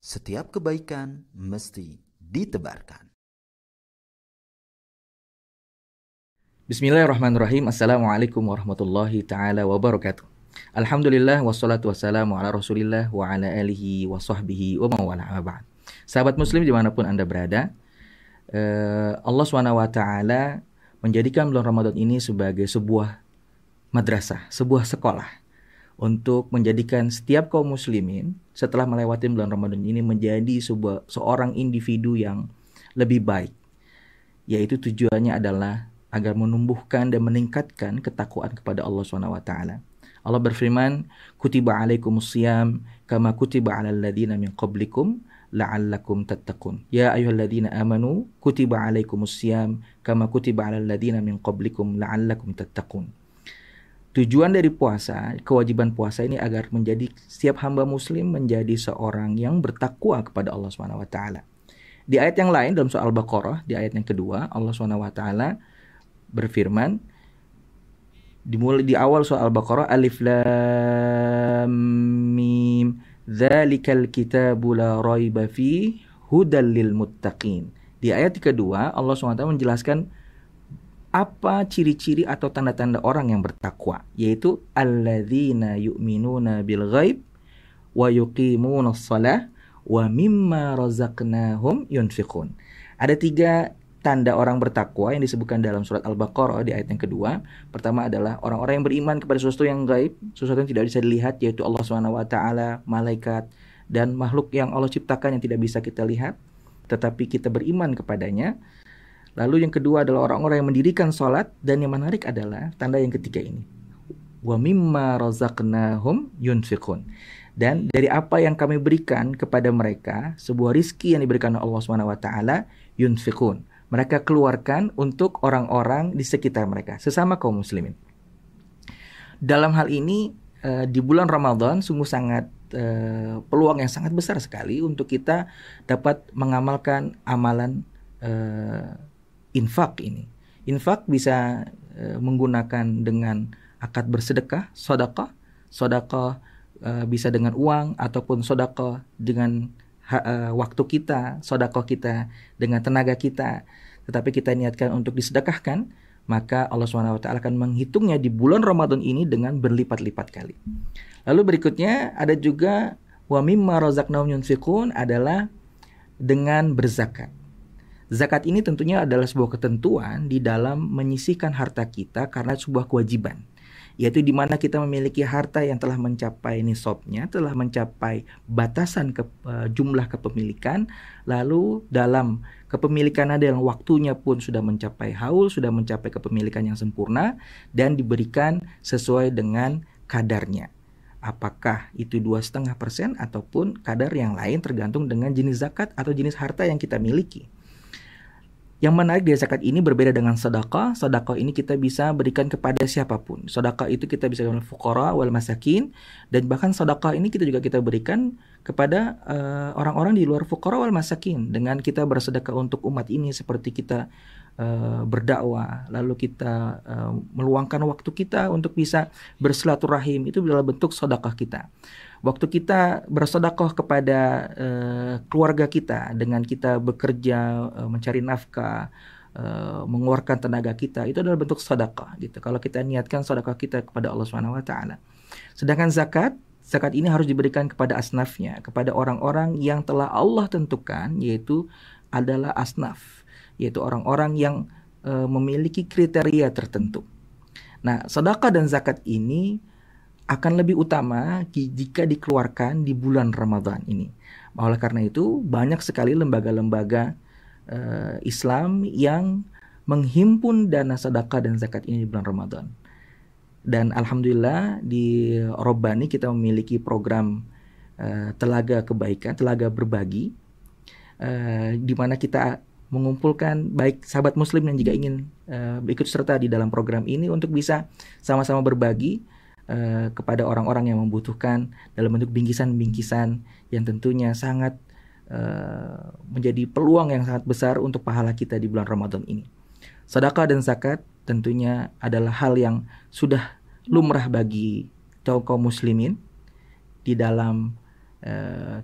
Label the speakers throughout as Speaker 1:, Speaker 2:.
Speaker 1: Setiap kebaikan mesti ditebarkan.
Speaker 2: Bismillahirrahmanirrahim. Assalamualaikum warahmatullahi ta'ala wabarakatuh. Alhamdulillah wassalatu wassalamu ala rasulillah wa ala alihi wa sahbihi wa mawala ba'd. Sahabat muslim dimanapun Anda berada, Allah SWT menjadikan bulan Ramadan ini sebagai sebuah madrasah, sebuah sekolah untuk menjadikan setiap kaum muslimin setelah melewati bulan Ramadan ini menjadi seorang individu yang lebih baik, yaitu tujuannya adalah agar menumbuhkan dan meningkatkan ketakwaan kepada Allah SWT. Allah berfirman, kutiba alaikumusiyam kama kutiba alal ladzina min qablikum la'allakum tattaqun. Ya ayyuhalladzina amanu kutiba alaikumusiyam kama kutiba alal ladzina min qablikum la'allakum tattaqun. Tujuan dari puasa, kewajiban puasa ini agar menjadi setiap hamba muslim menjadi seorang yang bertakwa kepada Allah SWT. Di ayat yang lain dalam surah Al-Baqarah, di ayat yang kedua, Allah SWT berfirman, dimulai di awal surah Al-Baqarah, Alif Lam Mim, Dzalikal kitabu la raiba fi hudal lil muttaqin. Di ayat kedua, Allah SWT menjelaskan apa ciri-ciri atau tanda-tanda orang yang bertakwa, yaitu alladzina yu'minuna bil ghaib wa yuqimunas shalah wa mimma razaqnahum yunfiqun. Ada 3 tanda orang bertakwa yang disebutkan dalam surat Al-Baqarah di ayat yang kedua. Pertama adalah orang-orang yang beriman kepada sesuatu yang gaib, sesuatu yang tidak bisa dilihat, yaitu Allah SWT, malaikat, dan makhluk yang Allah ciptakan yang tidak bisa kita lihat, tetapi kita beriman kepadanya. Lalu yang kedua adalah orang-orang yang mendirikan sholat, dan yang menarik adalah tanda yang ketiga ini, wa mimma razaqnahum yunfiqun. Dan dari apa yang kami berikan kepada mereka, sebuah rizki yang diberikan Allah SWT, yunfiqun, mereka keluarkan untuk orang-orang di sekitar mereka, sesama kaum muslimin. Dalam hal ini di bulan Ramadan sungguh sangat peluang yang sangat besar sekali untuk kita dapat mengamalkan amalan infak ini. Infak bisa menggunakan dengan akad bersedekah, sedekah. Sedekah bisa dengan uang, ataupun sedekah dengan waktu kita, sedekah kita dengan tenaga kita. Tetapi kita niatkan untuk disedekahkan, maka Allah SWT akan menghitungnya di bulan Ramadan ini dengan berlipat-lipat kali. Lalu berikutnya ada juga wa mimma razaqnahum yunfiqun, adalah dengan berzakat. Zakat ini tentunya adalah sebuah ketentuan di dalam menyisihkan harta kita karena sebuah kewajiban, yaitu di mana kita memiliki harta yang telah mencapai nisabnya, telah mencapai batasan jumlah kepemilikan, lalu dalam kepemilikan ada yang waktunya pun sudah mencapai haul, sudah mencapai kepemilikan yang sempurna, dan diberikan sesuai dengan kadarnya. Apakah itu 2,5% ataupun kadar yang lain, tergantung dengan jenis zakat atau jenis harta yang kita miliki. Yang menarik dari zakat ini berbeda dengan sedekah. Sedekah ini kita bisa berikan kepada siapapun. Sedekah itu kita bisa berikan kepada fuqara wal masakin, dan bahkan sedekah ini kita berikan kepada orang-orang di luar fuqara wal masakin, dengan kita bersedekah untuk umat ini, seperti kita berdakwah, lalu kita meluangkan waktu kita untuk bisa bersilaturahim, itu adalah bentuk sedekah kita. Waktu kita bersedekah kepada keluarga kita dengan kita bekerja, mencari nafkah, mengeluarkan tenaga kita, itu adalah bentuk sedekah gitu. Kalau kita niatkan sedekah kita kepada Allah SWT. Sedangkan zakat ini harus diberikan kepada asnafnya, kepada orang-orang yang telah Allah tentukan, yaitu adalah asnaf, yaitu orang-orang yang memiliki kriteria tertentu. Nah, sedekah dan zakat ini akan lebih utama jika dikeluarkan di bulan Ramadan ini. Oleh karena itu, banyak sekali lembaga-lembaga Islam yang menghimpun dana sedekah dan zakat ini di bulan Ramadan. Dan alhamdulillah di Robbani kita memiliki program telaga kebaikan, telaga berbagi, di mana kita mengumpulkan baik sahabat muslim yang juga ingin ikut serta di dalam program ini untuk bisa sama-sama berbagi kepada orang-orang yang membutuhkan dalam bentuk bingkisan-bingkisan yang tentunya sangat menjadi peluang yang sangat besar untuk pahala kita di bulan Ramadan ini. Sedekah dan zakat tentunya adalah hal yang sudah lumrah bagi kaum muslimin di dalam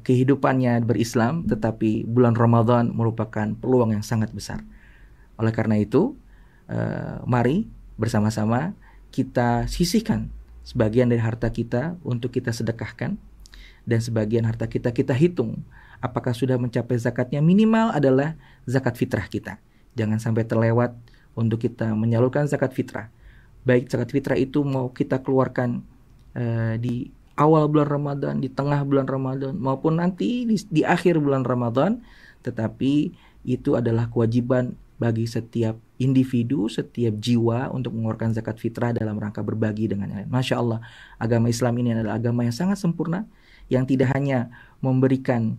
Speaker 2: kehidupannya berislam, tetapi bulan Ramadan merupakan peluang yang sangat besar. Oleh karena itu, mari bersama-sama kita sisihkan sebagian dari harta kita untuk kita sedekahkan, dan sebagian harta kita hitung apakah sudah mencapai zakatnya. Minimal adalah zakat fitrah kita. Jangan sampai terlewat untuk kita menyalurkan zakat fitrah. Baik zakat fitrah itu mau kita keluarkan di awal bulan Ramadan, di tengah bulan Ramadan, maupun nanti di akhir bulan Ramadan, tetapi itu adalah kewajiban bagi setiap individu, setiap jiwa untuk mengeluarkan zakat fitrah dalam rangka berbagi dengan yang lain. Masya Allah, agama Islam ini adalah agama yang sangat sempurna, yang tidak hanya memberikan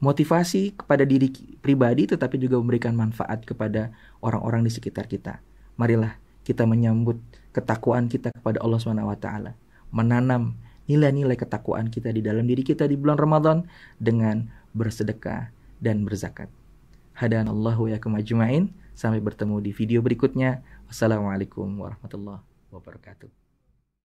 Speaker 2: motivasi kepada diri pribadi, tetapi juga memberikan manfaat kepada orang-orang di sekitar kita. Marilah kita menyambut ketakwaan kita kepada Allah SWT, menanam nilai-nilai ketakwaan kita di dalam diri kita di bulan Ramadan dengan bersedekah dan berzakat. Hadanallahu wa yakum ajma'in. Sampai bertemu di video berikutnya. Wassalamualaikum warahmatullahi wabarakatuh.